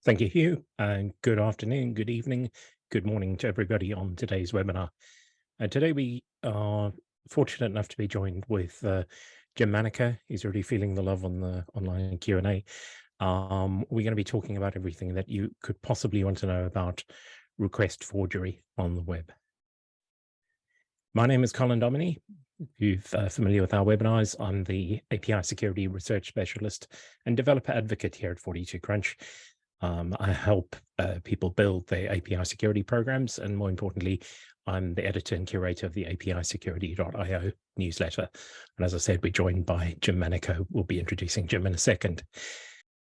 Thank you, Hugh, and good afternoon, good evening, good morning to everybody on today's webinar. Today we are fortunate enough to be joined with Jim Manico. He's already feeling the love on the online Q&A. We're going to be talking about everything that you could possibly want to know about request forgery on the web. My name is Colin Domoney. If you're familiar with our webinars, I'm the API Security Research Specialist and Developer Advocate here at 42Crunch. I help people build their API security programs, and more importantly, I'm the editor and curator of the APIsecurity.io newsletter. And as I said, we're joined by Jim Manico. We'll be introducing Jim in a second.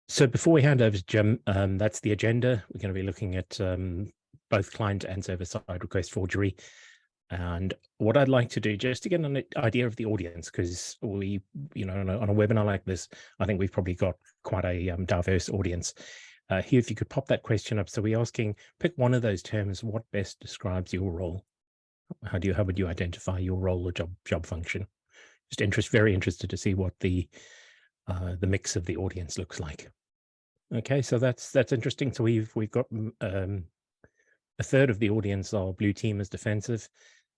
So before we hand over to Jim, that's the agenda. We're going to be looking at both client and server-side request forgery. And what I'd like to do, just to get an idea of the audience, because we, on a webinar like this, I think we've probably got quite a diverse audience. Here, if you could pop that question up. So we're asking, pick one of those terms, what best describes your role? How would you identify your role or job function? Just very interested to see what the mix of the audience looks like. Okay, so that's interesting. So we've got a third of the audience are blue team as defensive,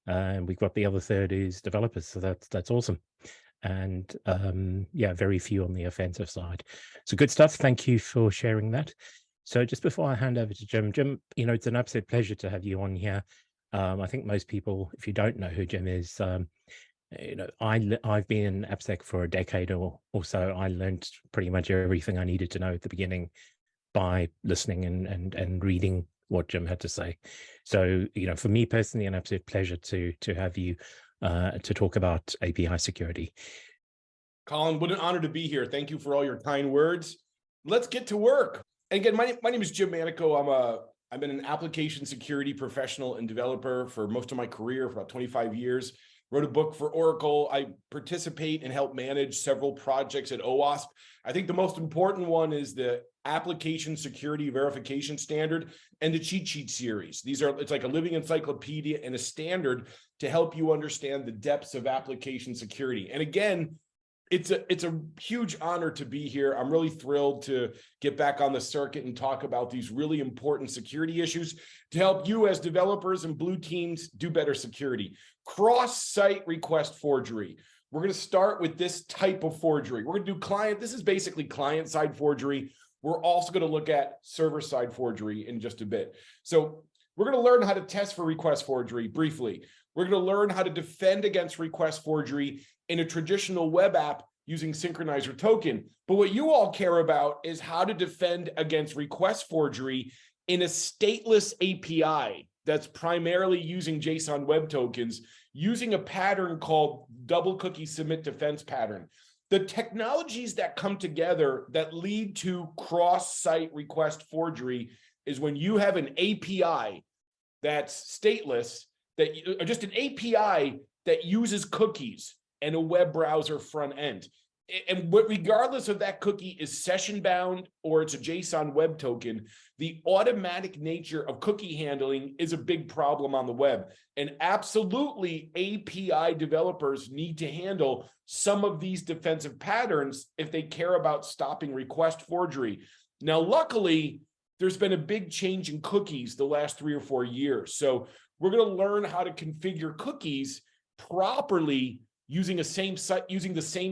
and we've got the other third is developers. So that's awesome. And yeah, very few on the offensive side. So good stuff. Thank you for sharing that. So just before I hand over to Jim, it's an absolute pleasure to have you on here. I think most people, if you don't know who Jim is, I've been in AppSec for a decade or so. I learned pretty much everything I needed to know at the beginning by listening and reading what Jim had to say. So, for me personally, an absolute pleasure to have you to talk about API security. Colin, what an honor to be here. Thank you for all your kind words. Let's get to work. And again, my name is Jim Manico. I've been an application security professional and developer for most of my career, for about 25 years. Wrote a book for Oracle. I participate and help manage several projects at OWASP. I think the most important one is the Application Security Verification Standard and the Cheat Sheet series. It's like a living encyclopedia and a standard to help you understand the depths of application security. And again, it's a huge honor to be here. I'm really thrilled to get back on the circuit and talk about these really important security issues to help you as developers and blue teams do better security. Cross-site request forgery. We're going to start with this type of forgery. We're going to do client. This is basically client-side forgery. We're also going to look at server-side forgery in just a bit. So we're going to learn how to test for request forgery briefly. We're going to learn how to defend against request forgery in a traditional web app using synchronizer token. But what you all care about is how to defend against request forgery in a stateless API that's primarily using JSON web tokens, using a pattern called double cookie submit defense pattern. The technologies that come together that lead to cross-site request forgery is when you have an API that's stateless, just an API that uses cookies and a web browser front end. And regardless of that cookie is session bound or it's a JSON web token, the automatic nature of cookie handling is a big problem on the web. And absolutely API developers need to handle some of these defensive patterns if they care about stopping request forgery. Now, luckily, there's been a big change in cookies the last 3 or 4 years. So we're going to learn how to configure cookies properly using the same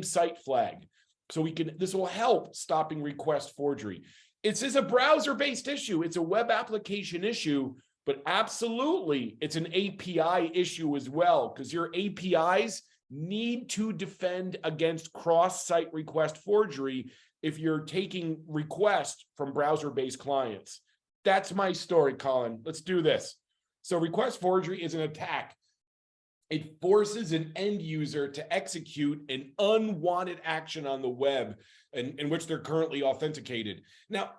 site flag. So this will help stopping request forgery. This is a browser-based issue. It's a web application issue, but absolutely it's an API issue as well, because your APIs need to defend against cross-site request forgery if you're taking requests from browser-based clients. That's my story, Colin. Let's do this. So request forgery is an attack. It forces an end user to execute an unwanted action on the web in which they're currently authenticated. Now,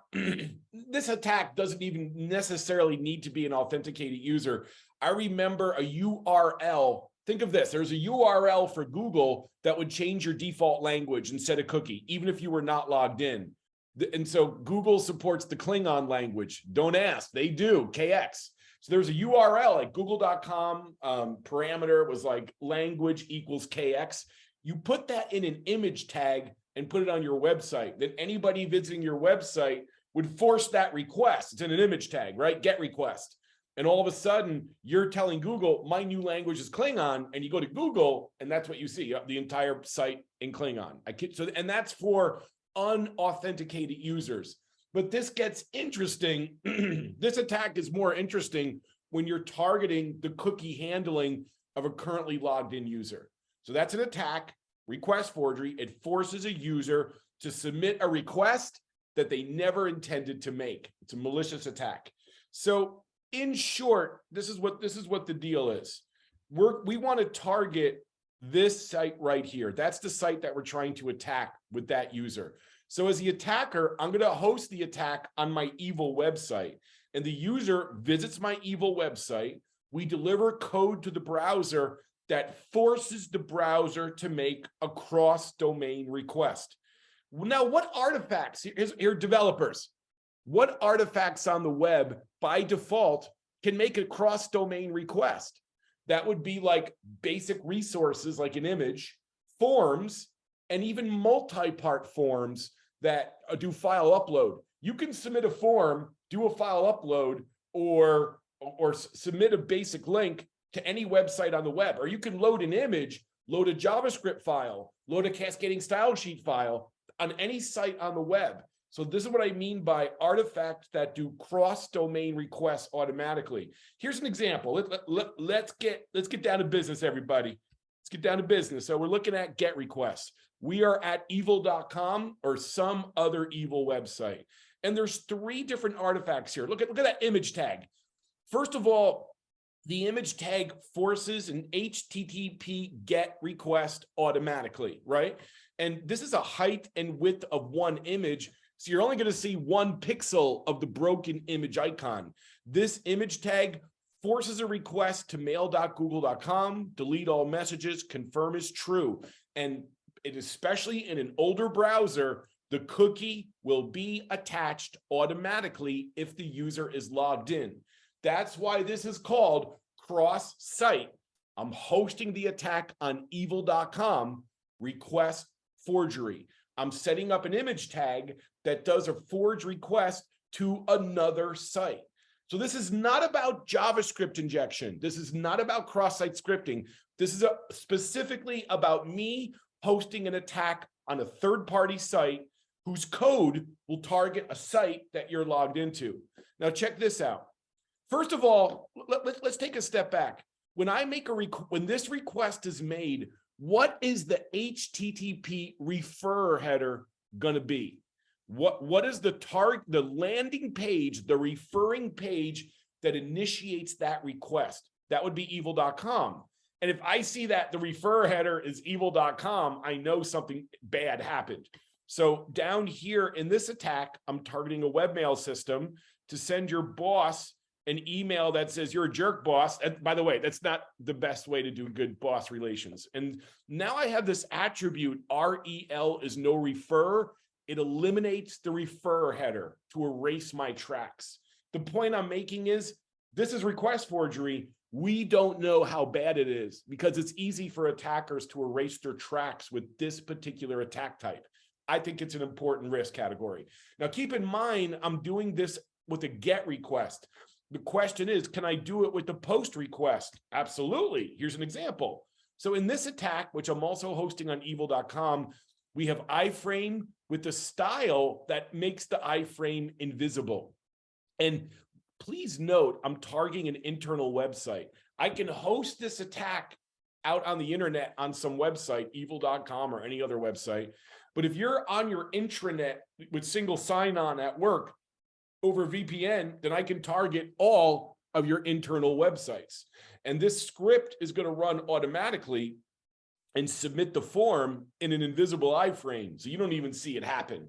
this attack doesn't even necessarily need to be an authenticated user. I remember a URL. Think of this. There's a URL for Google that would change your default language and set a cookie, even if you were not logged in. And so Google supports the Klingon language. Don't ask. They do. KX. So there's a URL like google.com parameter was like language equals KX. You put that in an image tag and put it on your website. Then anybody visiting your website would force that request. It's in an image tag, right? Get request. And all of a sudden, you're telling Google, my new language is Klingon, and you go to Google, and that's what you see, the entire site in Klingon. And that's for unauthenticated users. But this gets interesting. This attack is more interesting when you're targeting the cookie handling of a currently logged in user. So that's an attack, request forgery. It forces a user to submit a request that they never intended to make. It's a malicious attack. So in short, this is what the deal is. We want to target this site right here. That's the site that we're trying to attack with that user. So as the attacker, I'm going to host the attack on my evil website, and the user visits my evil website. We deliver code to the browser that forces the browser to make a cross-domain request. Now, what artifacts, here developers, what artifacts on the web by default can make a cross-domain request? That would be like basic resources like an image, forms, and even multi-part forms that do file upload. You can submit a form, do a file upload, or submit a basic link to any website on the web, or you can load an image, load a JavaScript file, load a cascading style sheet file on any site on the web. So this is what I mean by artifacts that do cross-domain requests automatically. Here's an example. Let's get down to business, everybody. Let's get down to business. So we're looking at GET requests. We are at evil.com or some other evil website. And there's 3 different artifacts here. Look at that image tag. First of all, the image tag forces an HTTP GET request automatically, right? And this is a height and width of 1 image. So you're only going to see 1 pixel of the broken image icon. This image tag forces a request to mail.google.com, delete all messages, confirm is true. And especially in an older browser, the cookie will be attached automatically if the user is logged in. That's why this is called cross-site. I'm hosting the attack on evil.com, request forgery. I'm setting up an image tag that does a forged request to another site. So this is not about JavaScript injection. This is not about cross-site scripting. This is specifically about me hosting an attack on a third-party site whose code will target a site that you're logged into. Now check this out. First of all, let's take a step back. When I make when this request is made, what is the HTTP referrer header going to be? What is the landing page, the referring page that initiates that request? That would be evil.com. And if I see that the referrer header is evil.com, I know something bad happened. So down here in this attack, I'm targeting a webmail system to send your boss an email that says you're a jerk, boss. And by the way, that's not the best way to do good boss relations. And now I have this attribute, REL is no refer. It eliminates the referrer header to erase my tracks. The point I'm making is this is request forgery. We don't know how bad it is because it's easy for attackers to erase their tracks with this particular attack type. I think it's an important risk category. Now, keep in mind, I'm doing this with a GET request. The question is, can I do it with the POST request? Absolutely. Here's an example. So in this attack, which I'm also hosting on evil.com, we have iframe with the style that makes the iframe invisible. And please note, I'm targeting an internal website. I can host this attack out on the internet on some website, evil.com or any other website. But if you're on your intranet with single sign-on at work over VPN, then I can target all of your internal websites. And this script is going to run automatically and submit the form in an invisible iframe, so you don't even see it happen.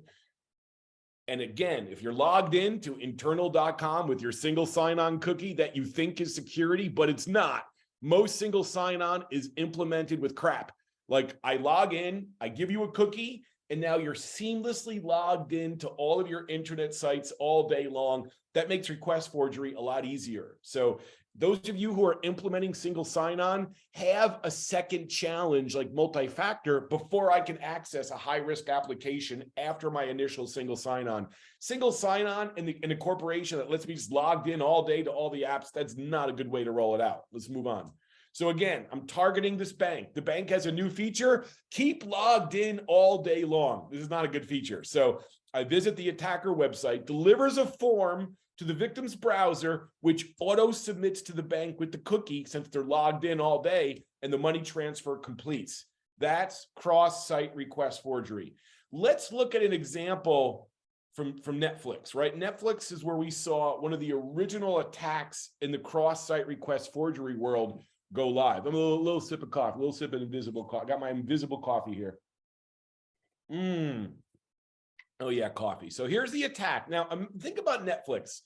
And again, if you're logged in to internal.com with your single sign-on cookie that you think is security, but it's not. Most single sign-on is implemented with crap. Like I log in, I give you a cookie, and now you're seamlessly logged into all of your internet sites all day long. That makes request forgery a lot easier. So those of you who are implementing single sign-on, have a second challenge like multi-factor before I can access a high-risk application after my initial single sign-on. Single sign-on in a corporation that lets me just logged in all day to all the apps, that's not a good way to roll it out. Let's move on. So again, I'm targeting this bank. The bank has a new feature. Keep logged in all day long. This is not a good feature. So I visit the attacker website, delivers a form to the victim's browser, which auto submits to the bank with the cookie since they're logged in all day, and the money transfer completes. That's cross-site request forgery. Let's look at an example from Netflix, right? Netflix is where we saw one of the original attacks in the cross-site request forgery world go live. I'm a little sip of coffee, a little sip of invisible coffee. I got my invisible coffee here. Oh yeah, coffee. So here's the attack. Now, think about Netflix.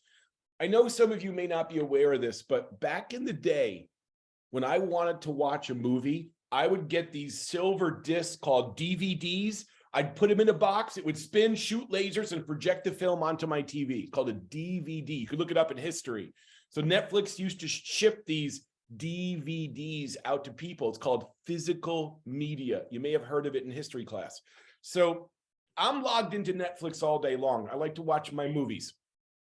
I know some of you may not be aware of this, but back in the day, when I wanted to watch a movie, I would get these silver discs called DVDs. I'd put them in a box. It would spin, shoot lasers, and project the film onto my TV, called a DVD. You could look it up in history. So Netflix used to ship these DVDs out to people. It's called physical media. You may have heard of it in history class. So I'm logged into Netflix all day long. I like to watch my movies.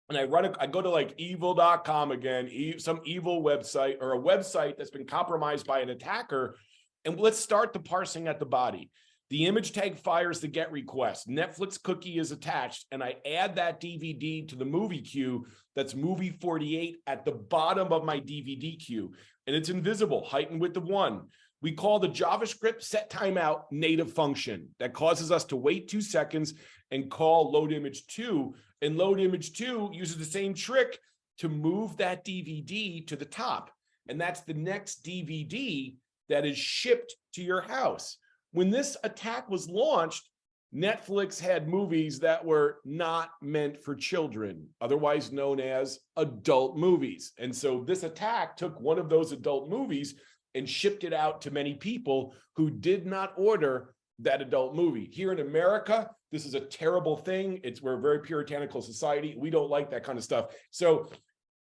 And I go to like evil.com again, some evil website or a website that's been compromised by an attacker. And let's start the parsing at the body. The image tag fires the GET request. Netflix cookie is attached, and I add that DVD to the movie queue. That's movie 48 at the bottom of my DVD queue, and it's invisible, heightened width of 1. We call the JavaScript set timeout native function that causes us to wait 2 seconds and call load image 2. And load image 2 uses the same trick to move that DVD to the top. And that's the next DVD that is shipped to your house. When this attack was launched, Netflix had movies that were not meant for children, otherwise known as adult movies. And so this attack took one of those adult movies and shipped it out to many people who did not order that adult movie. Here in America, this is a terrible thing. We're a very puritanical society. We don't like that kind of stuff. So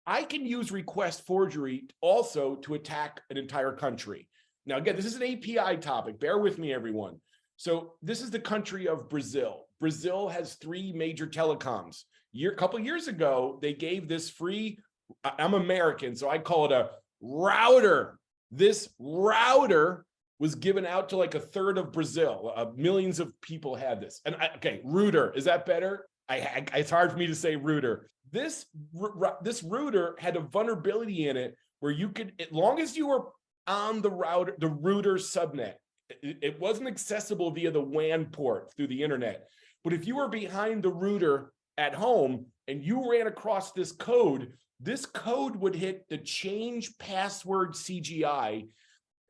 I can use request forgery also to attack an entire country. Now, again, this is an API topic. Bear with me, everyone. So this is the country of Brazil. Brazil has 3 major telecoms. A couple years ago, they gave this free, I'm American, so I call it a router. This router was given out to like a third of Brazil. Millions of people had this. And okay, router, is that better? It's hard for me to say router. This router had a vulnerability in it where you could, as long as you were on the router subnet, it wasn't accessible via the WAN port through the internet. But if you were behind the router at home and you ran across this code would hit the change password CGI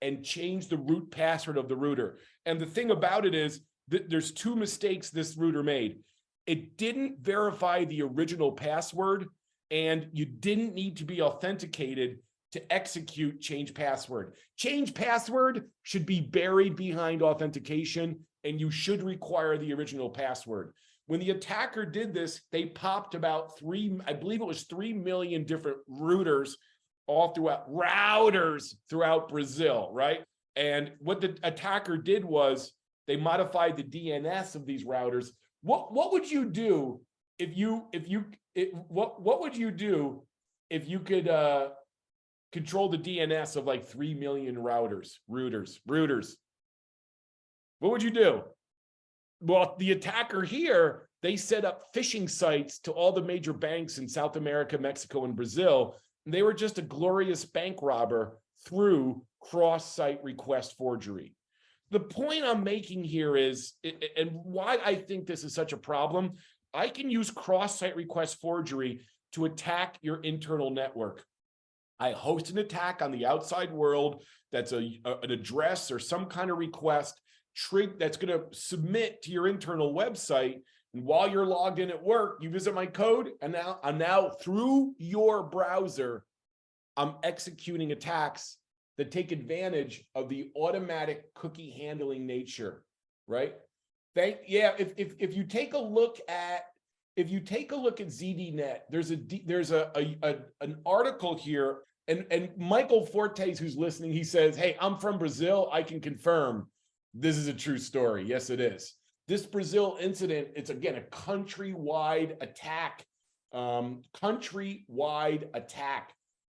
and change the root password of the router. And the thing about it is that there's 2 mistakes this router made. It didn't verify the original password, and you didn't need to be authenticated to execute change password. Change password should be buried behind authentication, and you should require the original password. When the attacker did this, they popped about 3 million different routers throughout Brazil, right? And what the attacker did was they modified the DNS of these routers. What would you do if you could control the DNS of like 3 million routers? What would you do? Well, the attacker here, they set up phishing sites to all the major banks in South America, Mexico, and Brazil. And they were just a glorious bank robber through cross-site request forgery. The point I'm making here is, and why I think this is such a problem, I can use cross-site request forgery to attack your internal network. I host an attack on the outside world that's an address or some kind of request that's going to submit to your internal website. And while you're logged in at work, you visit my code, and now through your browser, I'm executing attacks that take advantage of the automatic cookie handling nature, right? If you take a look at ZDNet, there's an article here, and Michael Fortes, who's listening, he says, "Hey, I'm from Brazil. I can confirm this is a true story." Yes, it is. This Brazil incident, it's again a countrywide attack,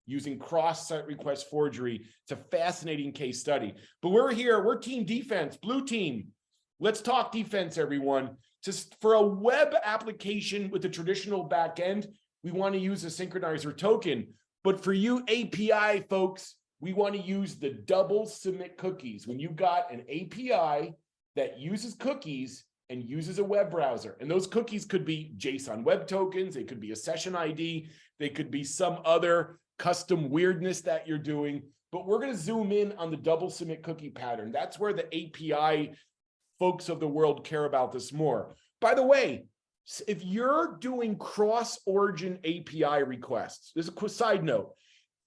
using cross-site request forgery. It's a fascinating case study. But we're here, we're team defense, blue team. Let's talk defense, everyone. Just for a web application with a traditional backend, we want to use a synchronizer token. But for you API folks, we want to use the double submit cookies. When you've got an API that uses cookies and uses a web browser, and those cookies could be JSON web tokens, they could be a session ID, they could be some other custom weirdness that you're doing, but we're going to zoom in on the double submit cookie pattern. That's where the API folks of the world care about this more. By the way, if you're doing cross-origin API requests, this is a quick side note.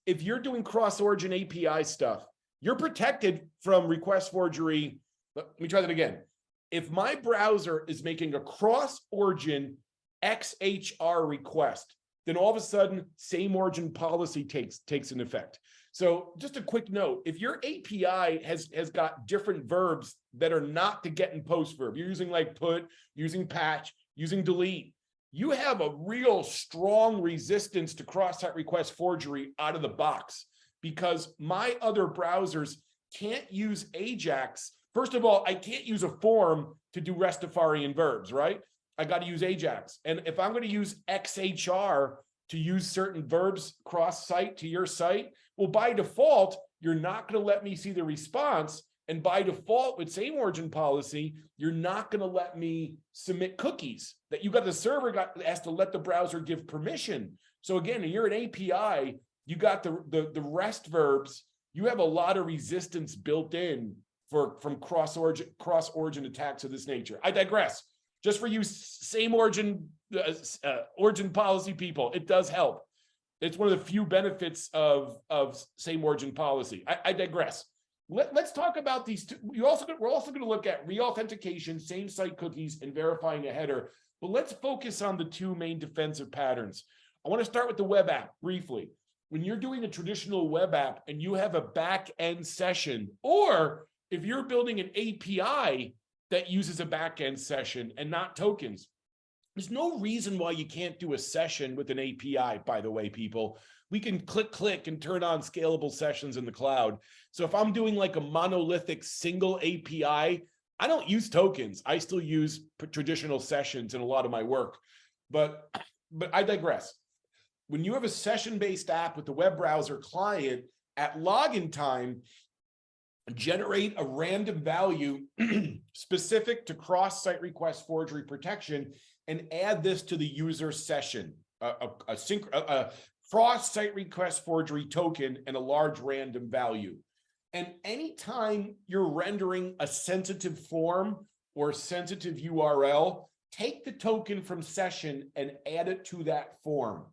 If you're doing cross-origin API stuff, you're protected from request forgery. Let me try that again. If my browser is making a cross-origin XHR request, then all of a sudden, same origin policy takes an effect. So just a quick note, if your API has got different verbs that are not the get and post verb, you're using like put, using patch, using delete, you have a real strong resistance to cross-site request forgery out of the box, because my other browsers can't use Ajax. First of all, I can't use a form to do Rastafarian verbs, right? I got to use Ajax. And if I'm going to use XHR to use certain verbs cross-site to your site, well, by default, you're not going to let me see the response. And by default, with same origin policy, you're not going to let me submit cookies that the server has to let the browser give permission. So again, you're an API, you got the REST verbs, you have a lot of resistance built in from cross-origin attacks of this nature. I digress. Just for you same origin policy people, it does help. It's one of the few benefits of same origin policy. I digress. Let's talk about these two. We're also going to look at re-authentication, same site cookies, and verifying a header. But let's focus on the two main defensive patterns. I want to start with the web app briefly. When you're doing a traditional web app and you have a back-end session, or if you're building an API that uses a back-end session and not tokens, there's no reason why you can't do a session with an API, by the way, people. We can click and turn on scalable sessions in the cloud. So if I'm doing like a monolithic single API, I don't use tokens. I still use traditional sessions in a lot of my work. But I digress. When you have a session-based app with the web browser client, at login time, generate a random value specific to cross-site request forgery protection and add this to the user session, a cross-site request forgery token and a large random value. And anytime you're rendering a sensitive form or sensitive URL, take the token from session and add it to that form.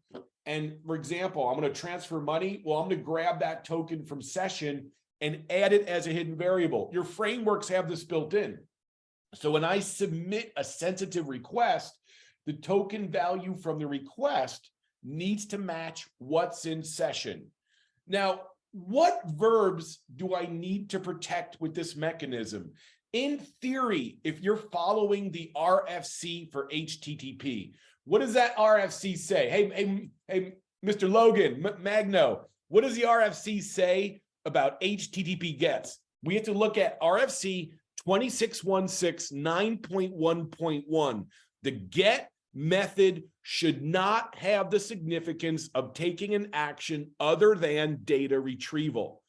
And for example, I'm going to transfer money. Well, I'm going to grab that token from session and add it as a hidden variable. Your frameworks have this built in. So when I submit a sensitive request, the token value from the request needs to match what's in session. Now, what verbs do I need to protect with this mechanism? In theory, if you're following the RFC for HTTP, what does that RFC say? Hey, Mr. Logan, Magno, what does the RFC say about HTTP gets? We have to look at RFC 2616 9.1.1. The get method should not have the significance of taking an action other than data retrieval.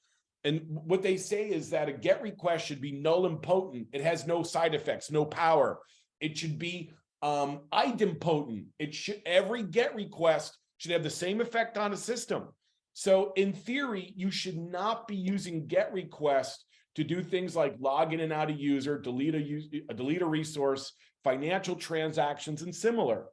And what they say is that a get request should be null and potent. It has no side effects, no power. It should be idempotent. Every get request should have the same effect on a system. So in theory, you should not be using get request to do things like log in and out a user, delete a resource, financial transactions, and similar.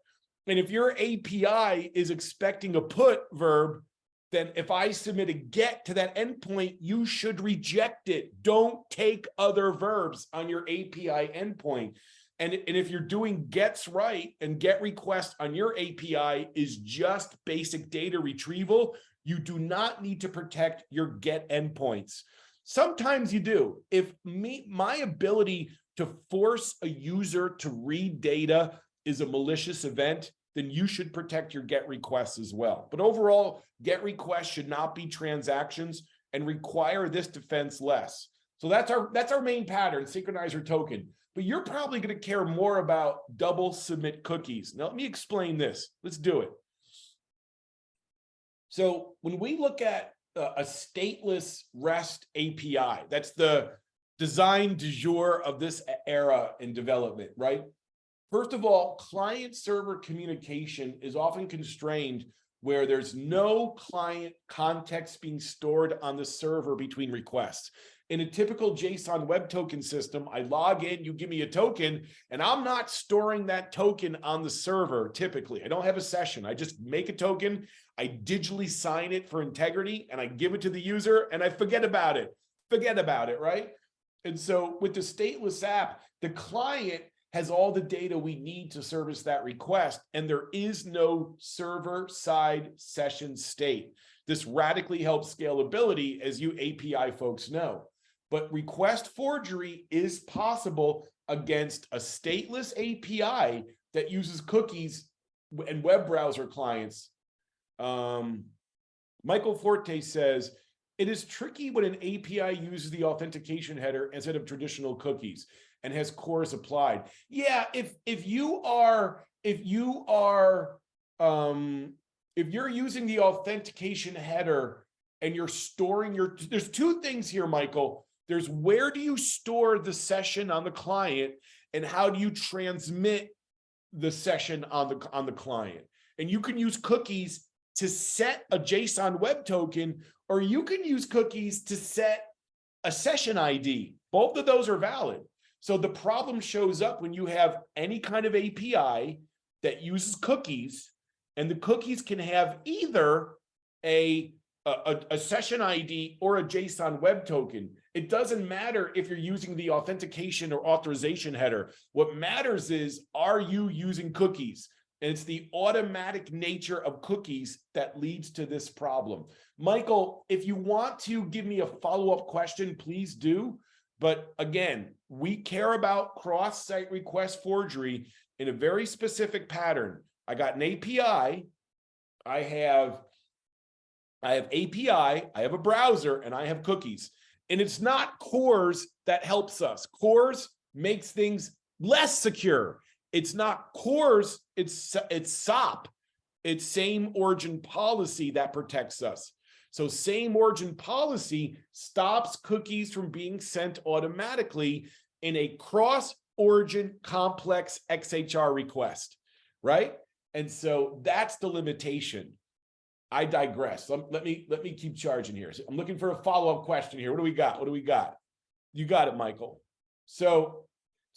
And if your API is expecting a put verb, then if I submit a get to that endpoint, you should reject it. Don't take other verbs on your API endpoint. And if you're doing gets right and get request on your API is just basic data retrieval, you do not need to protect your get endpoints. Sometimes you do. If my ability to force a user to read data is a malicious event, then you should protect your get requests as well. But overall, get requests should not be transactions and require this defense less. So that's our main pattern, synchronizer token. But you're probably going to care more about double submit cookies. Now, let me explain this. Let's do it. So when we look at a stateless REST API, that's the design du jour of this era in development, right? First of all, client-server communication is often constrained where there's no client context being stored on the server between requests. In a typical JSON web token system, I log in, you give me a token, and I'm not storing that token on the server typically. I don't have a session. I just make a token, I digitally sign it for integrity, and I give it to the user, and I forget about it. Forget about it, right? And so with the stateless app, the client has all the data we need to service that request, and there is no server-side session state. This radically helps scalability, as you API folks know. But request forgery is possible against a stateless API that uses cookies and web browser clients. Michael Forte says, it is tricky when an API uses the authentication header instead of traditional cookies and has CORS applied. Yeah, if you're using the authentication header and you're storing there's two things here, Michael. There's where do you store the session on the client and how do you transmit the session on the client? And you can use cookies to set a JSON web token, or you can use cookies to set a session ID. Both of those are valid. So the problem shows up when you have any kind of API that uses cookies, and the cookies can have either a session ID or a JSON web token. It doesn't matter if you're using the authentication or authorization header. What matters is, are you using cookies? And it's the automatic nature of cookies that leads to this problem. Michael, if you want to give me a follow-up question, please do. But again, we care about cross-site request forgery in a very specific pattern. I got an API, I have API, I have a browser, and I have cookies. And it's not CORS that helps us. CORS makes things less secure. It's not CORS, it's SOP. It's same origin policy that protects us. So same origin policy stops cookies from being sent automatically in a cross-origin complex XHR request, right? And so that's the limitation. I digress. Let me keep charging here. So I'm looking for a follow-up question here. What do we got? What do we got? You got it, Michael. So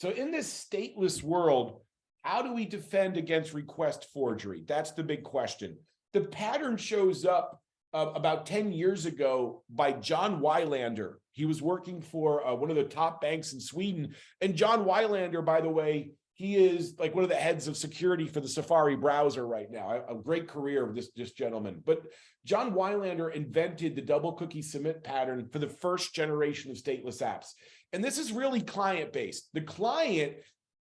in this stateless world, how do we defend against request forgery? That's the big question. The pattern shows up about 10 years ago by John Weilander. He was working for one of the top banks in Sweden. And John Weilander, by the way, he is like one of the heads of security for the Safari browser right now. A great career of this gentleman. But John Weilander invented the double cookie submit pattern for the first generation of stateless apps. And this is really client-based. The client,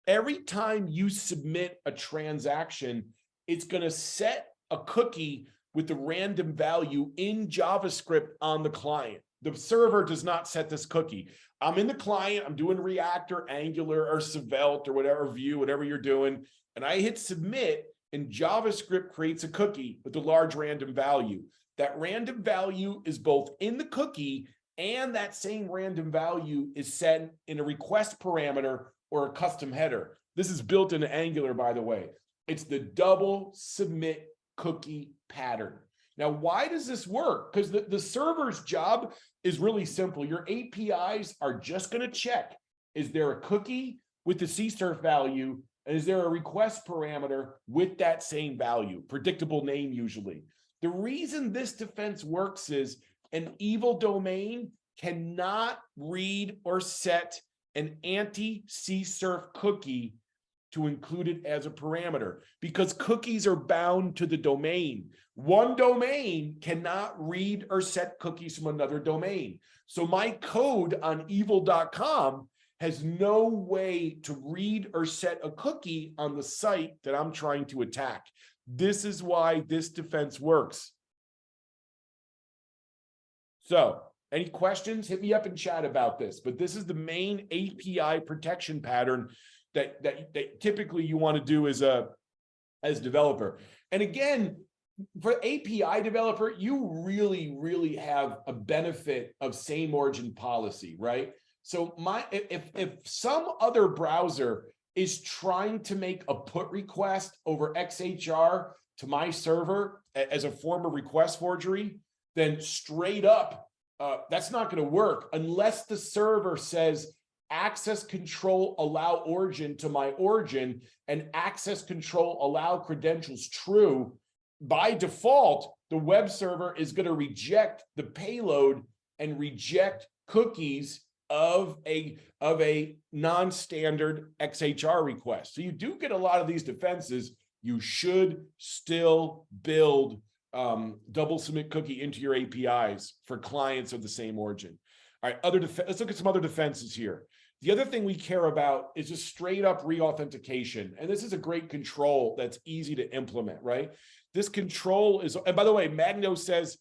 every time you submit a transaction, it's going to set a cookie with the random value in JavaScript on the client. The server does not set this cookie. I'm in the client, I'm doing React or Angular or Svelte or whatever Vue, whatever you're doing, and I hit submit, and JavaScript creates a cookie with a large random value. That random value is both in the cookie, and that same random value is set in a request parameter or a custom header. This is built into Angular, by the way. It's the double submit cookie pattern. Now, why does this work? Because the server's job is really simple. Your APIs are just going to check, is there a cookie with the CSRF value, and is there a request parameter with that same value, predictable name usually. The reason this defense works is an evil domain cannot read or set an anti-CSRF cookie to include it as a parameter because cookies are bound to the domain. One domain cannot read or set cookies from another domain. So my code on evil.com has no way to read or set a cookie on the site that I'm trying to attack. This is why this defense works. So, any questions? Hit me up in chat about this. But this is the main API protection pattern that typically you want to do as a developer. And again, for API developer, you really have a benefit of same origin policy, right? So if some other browser is trying to make a put request over XHR to my server as a form of request forgery, then straight up, that's not going to work unless the server says access control allow origin to my origin and access control allow credentials true. By default, the web server is going to reject the payload and reject cookies of a non-standard XHR request. So you do get a lot of these defenses. You should still build double submit cookie into your APIs for clients of the same origin. All right, let's look at some other defenses here. The other thing we care about is just straight up reauthentication. And this is a great control that's easy to implement, right? This control is, and by the way, Magno says,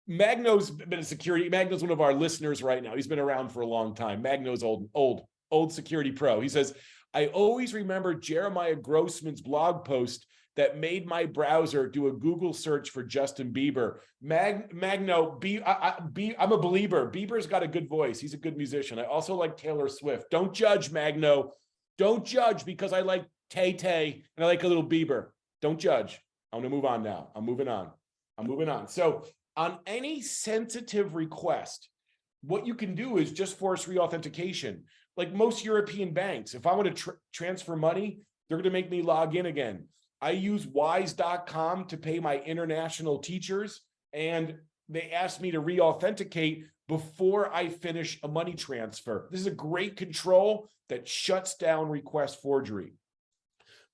Magno's been a security, Magno's one of our listeners right now. He's been around for a long time. Magno's old security pro. He says, I always remember Jeremiah Grossman's blog post that made my browser do a Google search for Justin Bieber. Magno, I'm a believer. Bieber's got a good voice. He's a good musician. I also like Taylor Swift. Don't judge, Magno. Don't judge because I like Tay-Tay and I like a little Bieber. Don't judge. I'm gonna move on now. I'm moving on. So on any sensitive request, what you can do is just force reauthentication. Like most European banks, if I want to transfer money, they're going to make me log in again. I use wise.com to pay my international teachers, and they asked me to reauthenticate before I finish a money transfer. This is a great control that shuts down request forgery.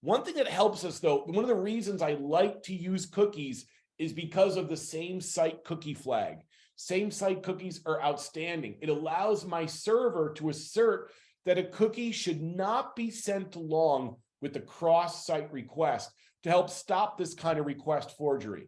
One thing that helps us, though, one of the reasons I like to use cookies is because of the same site cookie flag. Same site cookies are outstanding. It allows my server to assert that a cookie should not be sent along with the cross-site request to help stop this kind of request forgery.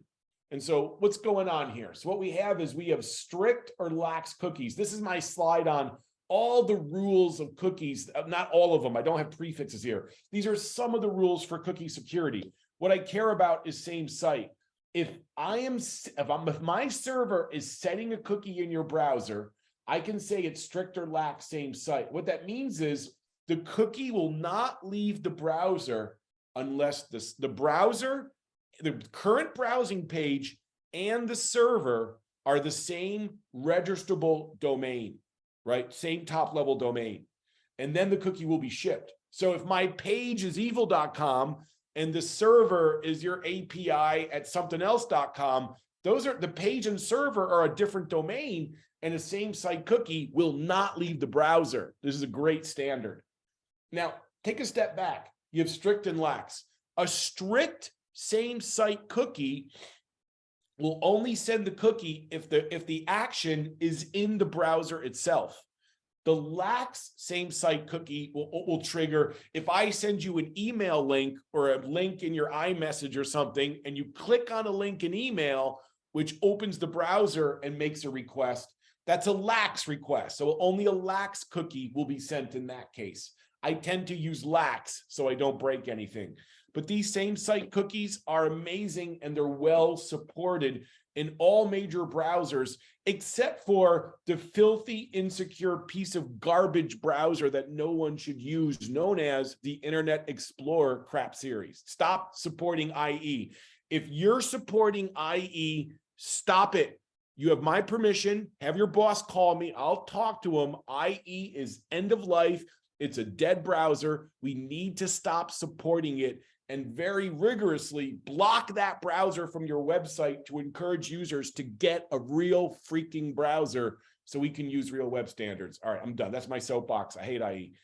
And so what's going on here? So what we have is we have strict or lax cookies. This is my slide on all the rules of cookies, not all of them. I don't have prefixes here. These are some of the rules for cookie security. What I care about is same site. If my server is setting a cookie in your browser, I can say it's strict or lax same site. What that means is the cookie will not leave the browser unless the browser, the current browsing page, and the server are the same registrable domain, right? Same top level domain. And then the cookie will be shipped. So if my page is evil.com and the server is your API at somethingelse.com, those are the page and server are a different domain, and the same site cookie will not leave the browser. This is a great standard. Now, take a step back. You have strict and lax. A strict same site cookie will only send the cookie if the action is in the browser itself. The lax same site cookie will trigger if I send you an email link or a link in your iMessage or something, and you click on a link in email, which opens the browser and makes a request. That's a lax request. So only a lax cookie will be sent in that case. I tend to use lax so I don't break anything. But these same site cookies are amazing, and they're well supported in all major browsers, except for the filthy, insecure piece of garbage browser that no one should use, known as the Internet Explorer crap series. Stop supporting IE. If you're supporting IE, stop it. You have my permission. Have your boss call me. I'll talk to him. IE is end of life. It's a dead browser. We need to stop supporting it and very rigorously block that browser from your website to encourage users to get a real freaking browser so we can use real web standards. All right, I'm done. That's my soapbox. I hate IE.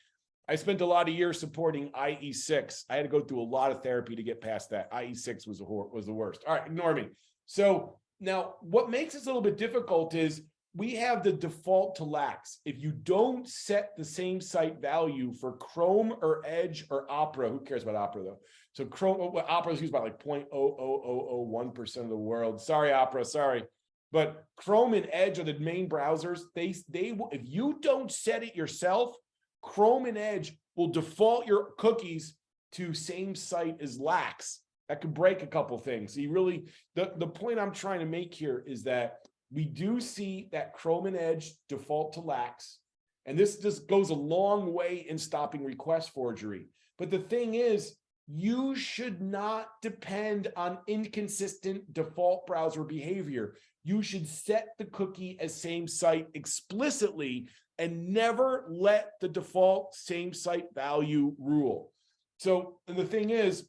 I spent a lot of years supporting IE6. I had to go through a lot of therapy to get past that. IE6 was the worst. All right, ignore me. So now what makes this a little bit difficult is we have the default to lax. If you don't set the same site value for Chrome or Edge or Opera, who cares about Opera though? So Chrome, Opera is used by like 0.00001% of the world. Sorry, Opera, sorry. But Chrome and Edge are the main browsers. They if you don't set it yourself, Chrome and Edge will default your cookies to same site as lax. That could break a couple things. So you really, the point I'm trying to make here is that we do see that Chrome and Edge default to lax. And this just goes a long way in stopping request forgery. But the thing is, you should not depend on inconsistent default browser behavior. You should set the cookie as same site explicitly and never let the default same site value rule. So, and the thing is,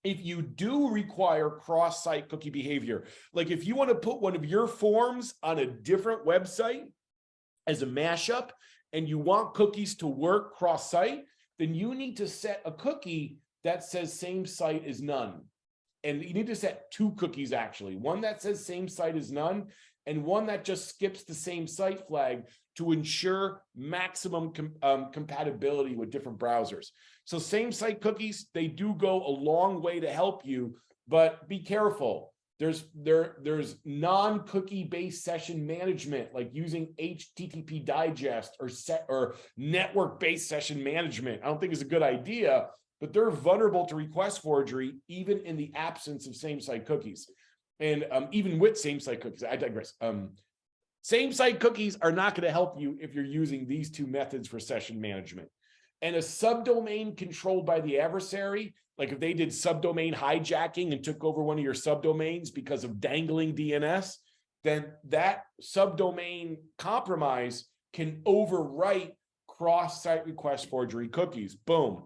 if you do require cross-site cookie behavior, like if you want to put one of your forms on a different website as a mashup and you want cookies to work cross-site, then you need to set a cookie that says same site is none. And you need to set two cookies actually, one that says same site is none and one that just skips the same site flag to ensure maximum compatibility with different browsers. So same site cookies, they do go a long way to help you, but be careful. There's non-cookie based session management, like using HTTP digest or network-based session management. I don't think it's a good idea, but they're vulnerable to request forgery, even in the absence of same site cookies. And even with same site cookies, I digress. Same site cookies are not going to help you if you're using these two methods for session management. And a subdomain controlled by the adversary, like if they did subdomain hijacking and took over one of your subdomains because of dangling DNS, then that subdomain compromise can overwrite cross-site request forgery cookies. Boom.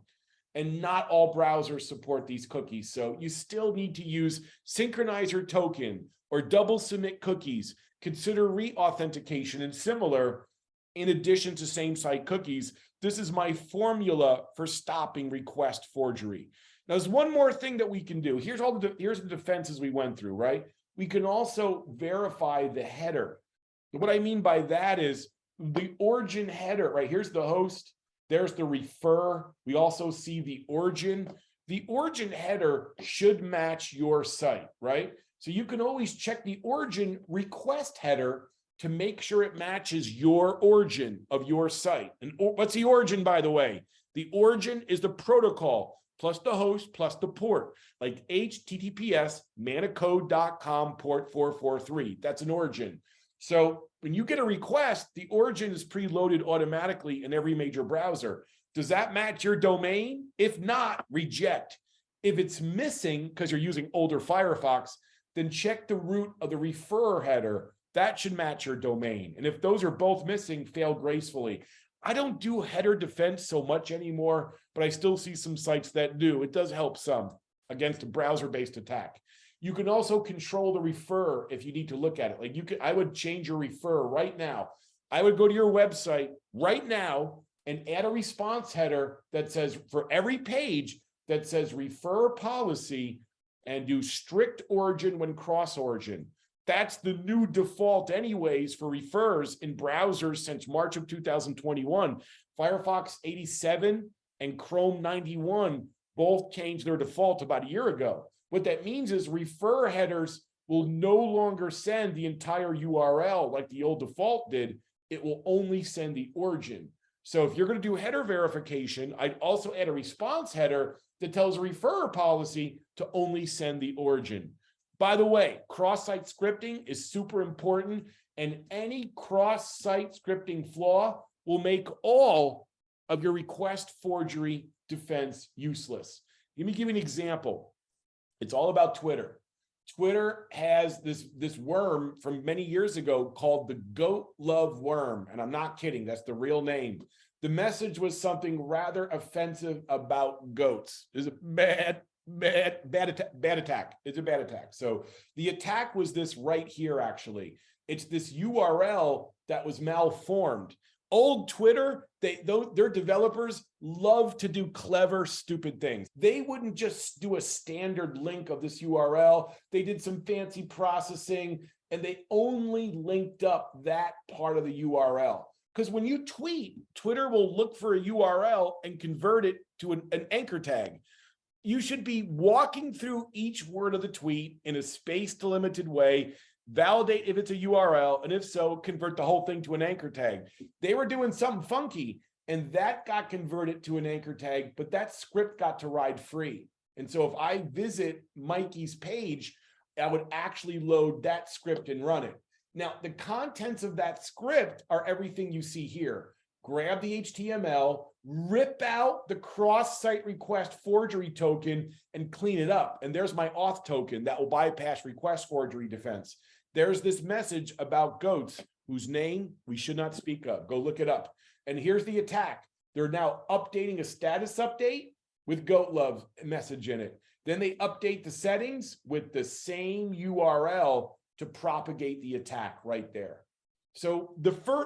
And not all browsers support these cookies. So you still need to use synchronizer token or double submit cookies. Consider re-authentication and similar in addition to same site cookies. This is my formula for stopping request forgery. Now, there's one more thing that we can do. Here's the defenses we went through, right? We can also verify the header. What I mean by that is the origin header, right? Here's the host. There's the refer. We also see the origin. The origin header should match your site, right? So you can always check the origin request header to make sure it matches your origin of your site. And what's the origin, by the way? The origin is the protocol plus the host plus the port, like HTTPS Manicode.com port 443. That's an origin. So when you get a request, the origin is preloaded automatically in every major browser. Does that match your domain? If not, reject. If it's missing because you're using older Firefox, then check the root of the refer header. That should match your domain. And if those are both missing, fail gracefully. I don't do header defense so much anymore, but I still see some sites that do. It does help some against a browser-based attack. You can also control the refer if you need to look at it. Like I would change your refer right now. I would go to your website right now and add a response header that says for every page that says refer policy and do strict origin when cross origin. That's the new default anyways for refers in browsers since March of 2021. Firefox 87 and Chrome 91 both changed their default about a year ago. What that means is refer headers will no longer send the entire URL like the old default did. It will only send the origin. So if you're going to do header verification, I'd also add a response header that tells a refer policy to only send the origin. By the way, cross-site scripting is super important, and any cross-site scripting flaw will make all of your request forgery defense useless. Let me give you an example. It's all about Twitter. Twitter has this worm from many years ago called the goat love worm, and I'm not kidding, that's the real name. The message was something rather offensive about goats. It's a bad attack. It's a bad attack. So the attack was this right here, actually. It's this URL that was malformed. Old Twitter, their developers love to do clever, stupid things. They wouldn't just do a standard link of this URL. They did some fancy processing, and they only linked up that part of the URL. Because when you tweet, Twitter will look for a URL and convert it to an anchor tag. You should be walking through each word of the tweet in a space-delimited way, validate if it's a URL, and if so, convert the whole thing to an anchor tag. They were doing something funky, and that got converted to an anchor tag, but that script got to ride free. And so if I visit Mikey's page, I would actually load that script and run it. Now, the contents of that script are everything you see here. Grab the HTML, rip out the cross-site request forgery token, and clean it up. And there's my auth token that will bypass request forgery defense. There's this message about goats whose name we should not speak of. Go look it up. And here's the attack. They're now updating a status update with goat love message in it. Then they update the settings with the same URL to propagate the attack right there. So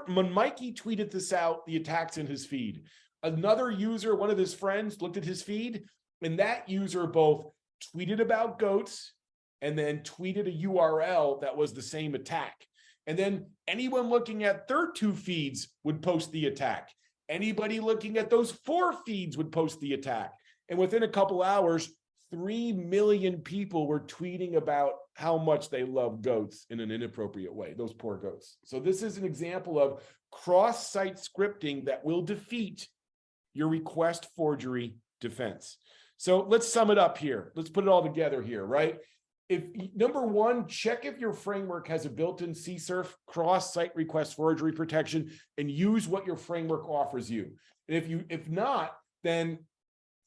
when Mikey tweeted this out, the attack's in his feed. Another user, one of his friends, looked at his feed, and that user both tweeted about goats and then tweeted a URL that was the same attack. And then anyone looking at their 2 feeds would post the attack. Anybody looking at those 4 feeds would post the attack. And within a couple hours, 3 million people were tweeting about how much they love goats in an inappropriate way, those poor goats. So this is an example of cross-site scripting that will defeat your request forgery defense. So let's sum it up here. Let's put it all together here, right? Number one, check if your framework has a built-in CSRF cross-site request forgery protection and use what your framework offers you. And if not, then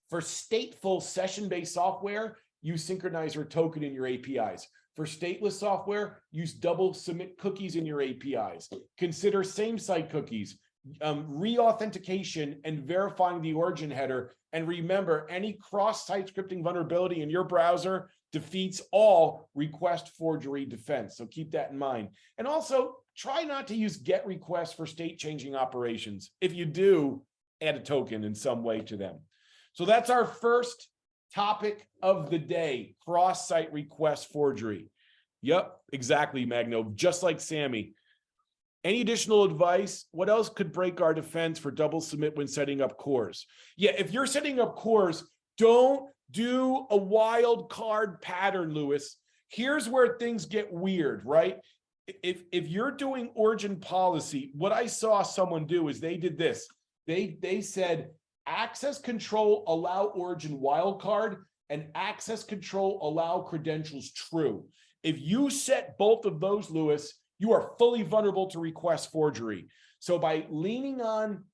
for stateful session-based software, use synchronizer token in your APIs. For stateless software, use double submit cookies in your APIs. Consider same-site cookies, re-authentication, and verifying the origin header. And remember, any cross-site scripting vulnerability in your browser defeats all request forgery defense. So keep that in mind. And also, try not to use GET requests for state-changing operations. If you do, add a token in some way to them. So that's our first topic of the day, cross-site request forgery. Yep, exactly, Magno, just like Sammy. Any additional advice? What else could break our defense for double submit when setting up cores? Yeah, if you're setting up cores, don't do a wild card pattern, Lewis. Here's where things get weird, right? If you're doing origin policy, what I saw someone do is they did this. They said, access control allow origin wildcard and access control allow credentials true. If you set both of those, Lewis, you are fully vulnerable to request forgery. So by leaning on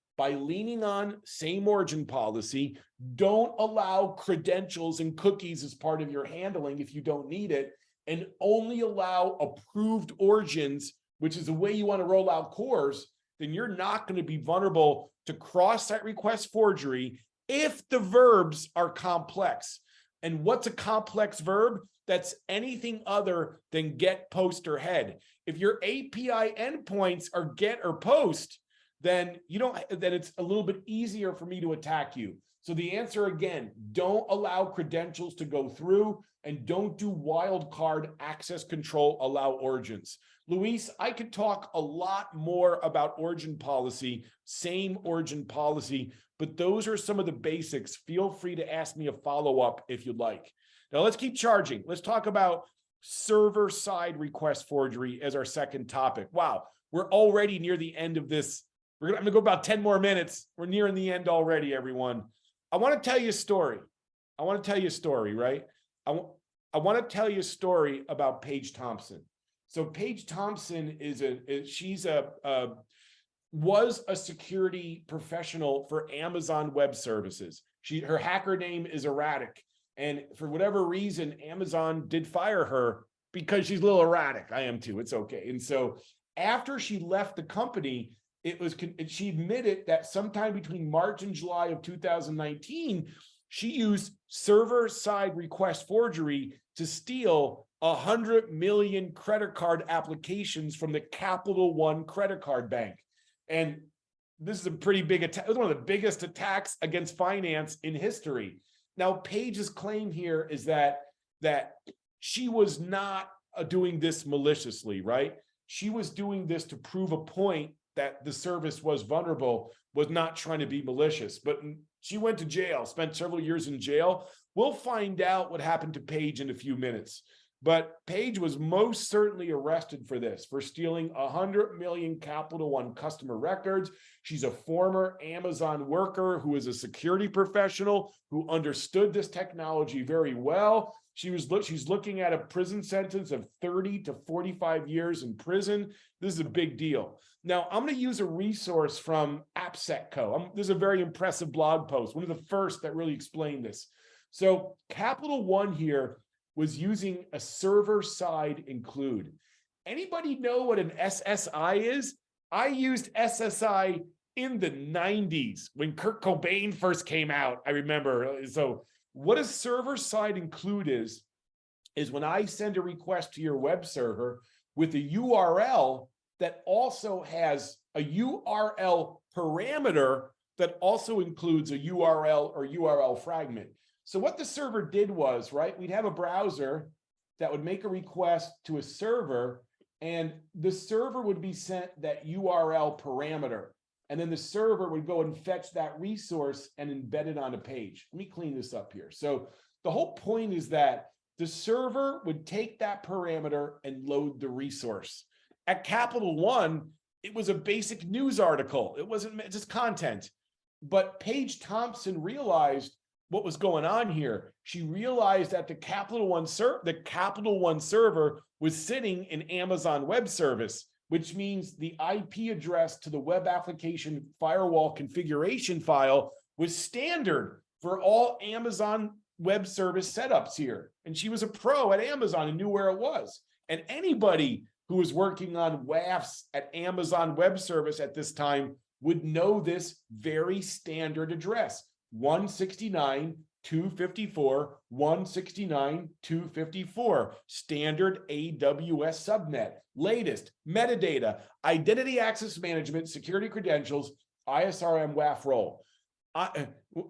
same origin policy, don't allow credentials and cookies as part of your handling if you don't need it, and only allow approved origins, which is the way you want to roll out cores, then you're not going to be vulnerable to cross-site request forgery if the verbs are complex. And what's a complex verb? That's anything other than get, post, or head. If your API endpoints are get or post, then it's a little bit easier for me to attack you. So the answer again, don't allow credentials to go through, and don't do wildcard access control allow origins. Luis, I could talk a lot more about origin policy, same origin policy, but those are some of the basics. Feel free to ask me a follow-up if you'd like. Now let's keep charging. Let's talk about server-side request forgery as our second topic. Wow, we're already near the end of this. I'm gonna go about 10 more minutes. We're nearing the end already, everyone. I want to tell you a story. Right? I want to tell you a story about Paige Thompson. So Paige Thompson was a security professional for Amazon Web Services. Her hacker name is erratic. And for whatever reason, Amazon did fire her because she's a little erratic. I am too. It's okay. And so after she left the company, she admitted that sometime between March and July of 2019, she used server-side request forgery to steal 100 million credit card applications from the Capital One credit card bank. And this is a pretty big attack. It was one of the biggest attacks against finance in history. Now, Paige's claim here is that she was not doing this maliciously, right? She was doing this to prove a point that the service was vulnerable, was not trying to be malicious. But she went to jail, spent several years in jail. We'll find out what happened to Paige in a few minutes. But Paige was most certainly arrested for this, for stealing 100 million Capital One customer records. She's a former Amazon worker who is a security professional who understood this technology very well. She's looking at a prison sentence of 30 to 45 years in prison. This is a big deal. Now, I'm going to use a resource from AppSecCo. This is a very impressive blog post, one of the first that really explained this. So Capital One here was using a server-side include. Anybody know what an SSI is? I used SSI in the 90s when Kurt Cobain first came out, I remember. So what a server-side include is when I send a request to your web server with a URL that also has a URL parameter that also includes a URL or URL fragment. So what the server did was, right, we'd have a browser that would make a request to a server, and the server would be sent that URL parameter. And then the server would go and fetch that resource and embed it on a page. Let me clean this up here. So the whole point is that the server would take that parameter and load the resource. At Capital One, it was a basic news article. It wasn't just content. But Paige Thompson realized what was going on here. She realized that the Capital One server was sitting in Amazon Web Service, which means the IP address to the web application firewall configuration file was standard for all Amazon Web Service setups here. And she was a pro at Amazon and knew where it was. And anybody who was working on WAFs at Amazon Web Service at this time would know this very standard address. 169.254.169.254, standard AWS subnet, latest metadata, identity access management, security credentials, ISRM WAF role.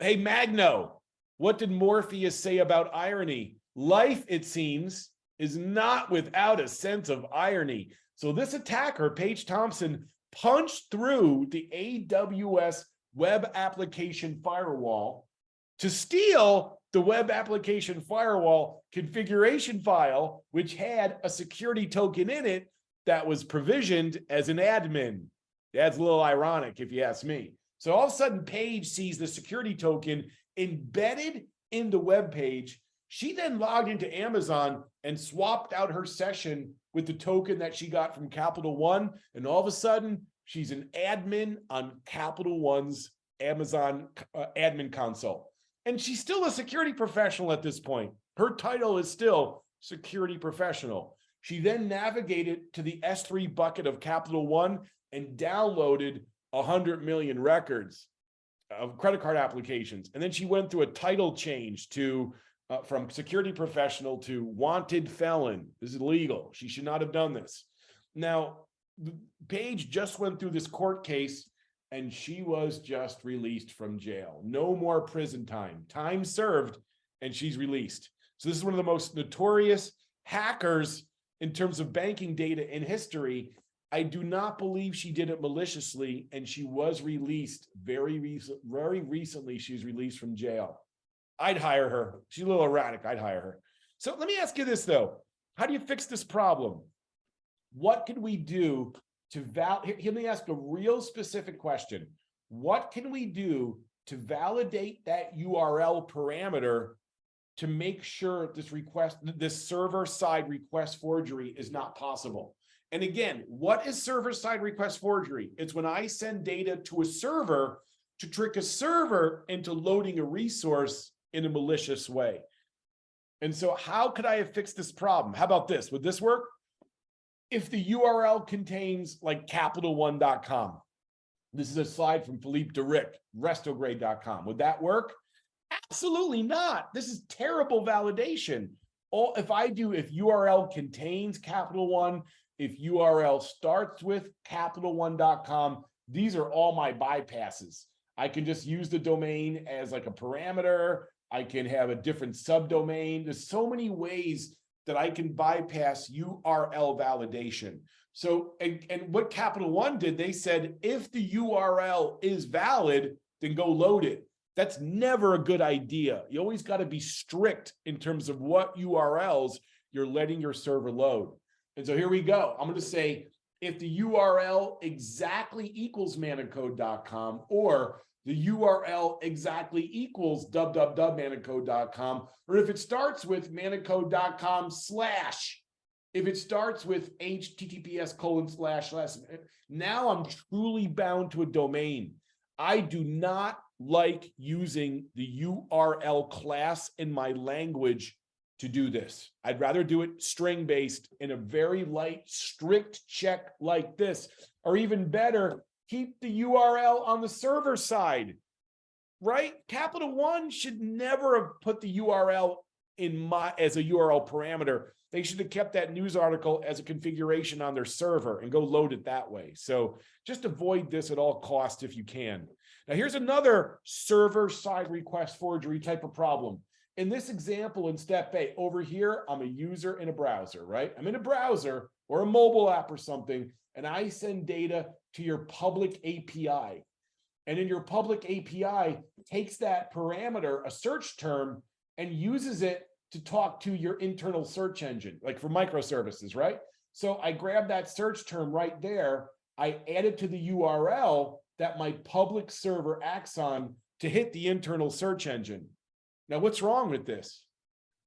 Hey, Magno, what did Morpheus say about irony? Life, it seems, is not without a sense of irony. So this attacker, Paige Thompson, punched through the AWS web application firewall to steal the web application firewall configuration file, which had a security token in it that was provisioned as an admin. That's a little ironic if you ask me. So all of a sudden, Paige sees the security token embedded in the web page. She then logged into Amazon and swapped out her session with the token that she got from Capital One. And all of a sudden, she's an admin on Capital One's Amazon admin console. And she's still a security professional at this point. Her title is still security professional. She then navigated to the S3 bucket of Capital One and downloaded 100 million records of credit card applications. And then she went through a title change to from security professional to wanted felon. This is illegal. She should not have done this. Now, Paige just went through this court case and she was just released from jail. No more prison time. Time served and she's released. So this is one of the most notorious hackers in terms of banking data in history. I do not believe she did it maliciously, and she was released very recently. She was released from jail. I'd hire her. She's a little erratic. I'd hire her. So let me ask you this, though. How do you fix this problem? What can we do to let me ask a real specific question. What can we do to validate that URL parameter to make sure this server-side request forgery is not possible? And again, what is server-side request forgery? It's when I send data to a server to trick a server into loading a resource in a malicious way. And so how could I have fixed this problem? How about this? Would this work? If the URL contains like CapitalOne.com, this is a slide from Philippe Derick, Restograde.com. Would that work? Absolutely not. This is terrible validation. If URL contains Capital One, if URL starts with CapitalOne.com, These are all my bypasses. I can just use the domain as like a parameter. I can have a different subdomain. There's so many ways that I can bypass URL validation. So, and what Capital One did, they said, if the URL is valid, then go load it. That's never a good idea. You always got to be strict in terms of what URLs you're letting your server load. And so here we go. I'm going to say, if the URL exactly equals manicode.com, or the URL exactly equals www.manicode.com, or if it starts with manicode.com/, if it starts with https:// now I'm truly bound to a domain. I do not like using the URL class in my language to do this. I'd rather do it string-based in a very light, strict check like this, or even better, keep the URL on the server side, right? Capital One should never have put the URL as a URL parameter. They should have kept that news article as a configuration on their server and go load it that way. So just avoid this at all costs if you can. Now here's another server-side request forgery type of problem. In this example, in step A, over here, I'm a user in a browser, right? I'm in a browser or a mobile app or something, and I send data to your public API. And in your public API, takes that parameter, a search term, and uses it to talk to your internal search engine, like for microservices, right? So I grab that search term right there, I add it to the URL that my public server acts on to hit the internal search engine. Now, what's wrong with this?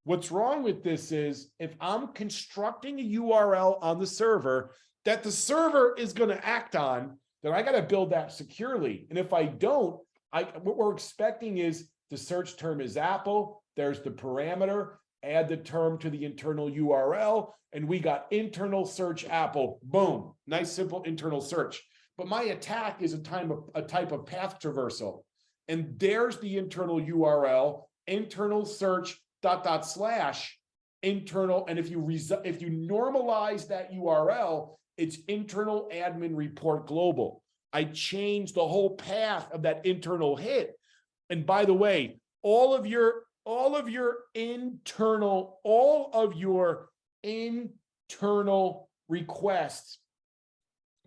What's wrong with this is if I'm constructing a URL on the server that the server is going to act on, then I got to build that securely. And if I don't, what we're expecting is the search term is Apple. There's the parameter, add the term to the internal URL, and we got internal search Apple. Boom, nice simple internal search. But my attack is a type of path traversal. And there's the internal URL, internal search .. internal. And if you normalize that URL, it's internal admin report global. I changed the whole path of that internal hit. And by the way, all of your internal requests,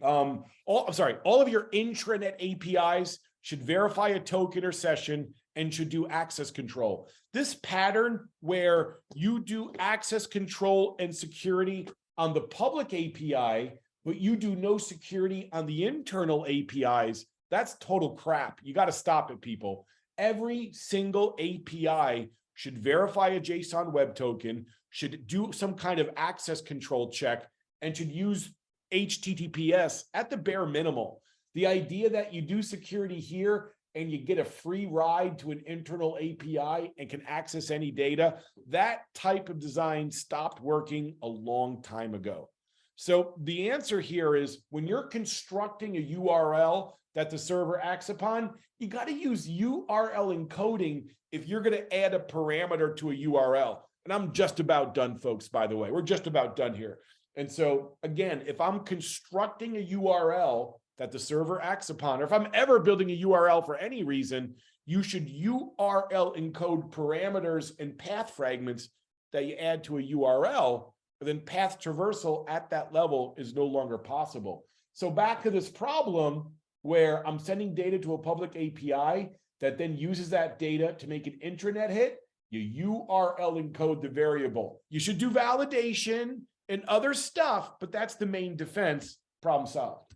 all of your intranet APIs should verify a token or session and should do access control. This pattern where you do access control and security on the public API, but you do no security on the internal APIs, that's total crap. You got to stop it, people. Every single API should verify a JSON web token, should do some kind of access control check, and should use HTTPS at the bare minimal. The idea that you do security here and you get a free ride to an internal API and can access any data, that type of design stopped working a long time ago. So the answer here is when you're constructing a URL that the server acts upon, you got to use URL encoding if you're going to add a parameter to a URL. And I'm just about done, folks, by the way. We're just about done here. And so again, if I'm constructing a URL that the server acts upon, or if I'm ever building a URL for any reason, you should URL encode parameters and path fragments that you add to a URL, and then path traversal at that level is no longer possible. So back to this problem where I'm sending data to a public API that then uses that data to make an intranet hit, you URL encode the variable. You should do validation and other stuff, but that's the main defense. Problem solved.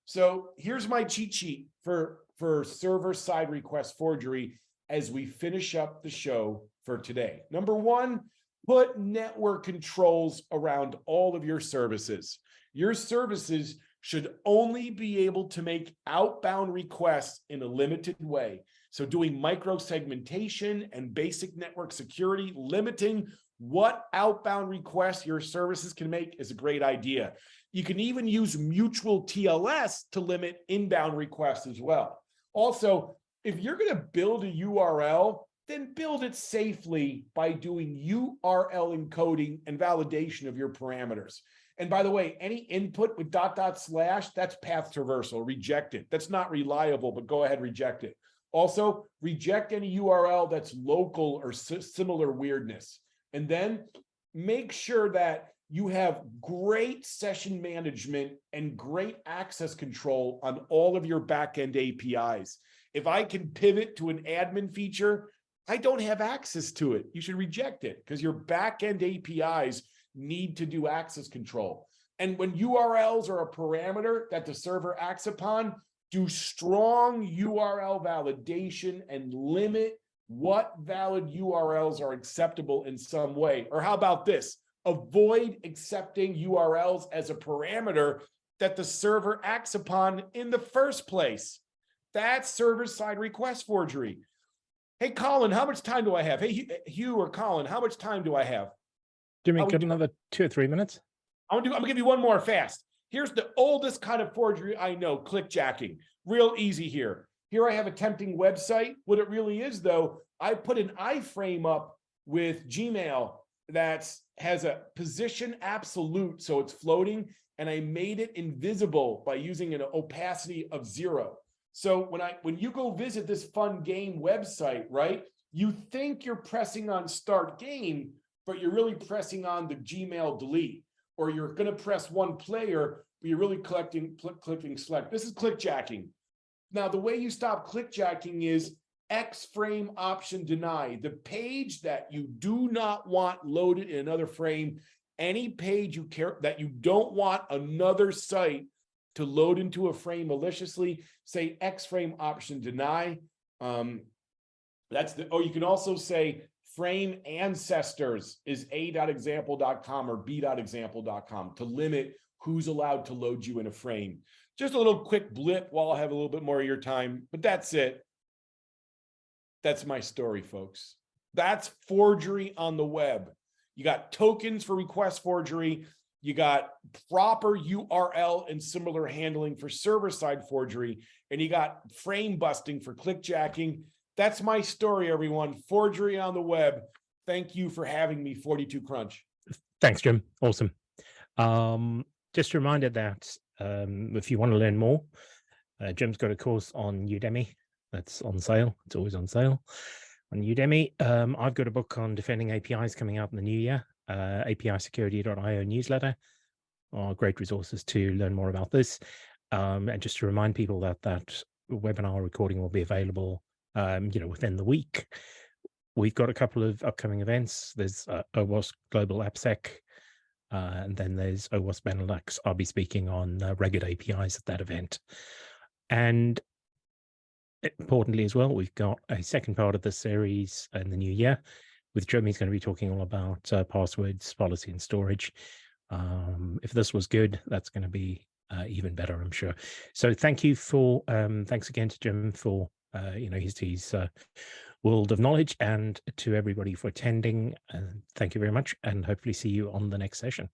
So here's my cheat sheet for server-side request forgery as we finish up the show for today. Number one, put network controls around all of your services. Your services should only be able to make outbound requests in a limited way. So doing micro-segmentation and basic network security, limiting what outbound requests your services can make is a great idea. You can even use mutual TLS to limit inbound requests as well. Also, if you're going to build a URL then build it safely by doing URL encoding and validation of your parameters. And by the way, any input with .. /, that's path traversal. Reject it. That's not reliable, but go ahead, reject it. Also, reject any URL that's local or similar weirdness. And then make sure that you have great session management and great access control on all of your backend APIs. If I can pivot to an admin feature, I don't have access to it. You should reject it because your backend APIs need to do access control. And when URLs are a parameter that the server acts upon, do strong URL validation and limit what valid URLs are acceptable in some way. Or how about this? Avoid accepting URLs as a parameter that the server acts upon in the first place. That's server-side request forgery. Hey, Colin, how much time do I have? Hey, Hugh or Colin, how much time do I have? Jimmy, got another 2 or 3 minutes? I'm gonna give you one more fast. Here's the oldest kind of forgery I know, clickjacking. Real easy here. Here I have a tempting website. What it really is, though, I put an iframe up with Gmail that has a position absolute, so it's floating, and I made it invisible by using an opacity of 0. So when you go visit this fun game website, right, you think you're pressing on start game, but you're really pressing on the Gmail delete, or you're going to press one player, but you're really clicking select. This is clickjacking. Now, the way you stop clickjacking is X frame option deny. The page that you do not want loaded in another frame, any page that you don't want another site to load into a frame maliciously, say X frame option deny. You can also say frame ancestors is a.example.com or b.example.com to limit who's allowed to load you in a frame. Just a little quick blip while I have a little bit more of your time, but that's it. That's my story, folks. That's forgery on the web. You got tokens for request forgery. You got proper URL and similar handling for server-side forgery, and you got frame busting for clickjacking. That's my story, everyone. Forgery on the web. Thank you for having me, 42 Crunch. Thanks, Jim. Awesome. Just a reminder that if you want to learn more, Jim's got a course on Udemy that's on sale. It's always on sale on Udemy. I've got a book on defending APIs coming out in the new year, APIsecurity.io newsletter. Are great resources to learn more about this. And just to remind people that that webinar recording will be available within the week. We've got a couple of upcoming events. There's OWASP Global AppSec, and then there's OWASP Benelux. I'll be speaking on rugged APIs at that event. And importantly as well, we've got a second part of the series in the new year with Jim. He's going to be talking all about passwords, policy, and storage. If this was good, that's going to be even better, I'm sure. So thank you for, thanks again to Jim for, his world of knowledge, and to everybody for attending. Thank you very much, and hopefully see you on the next session.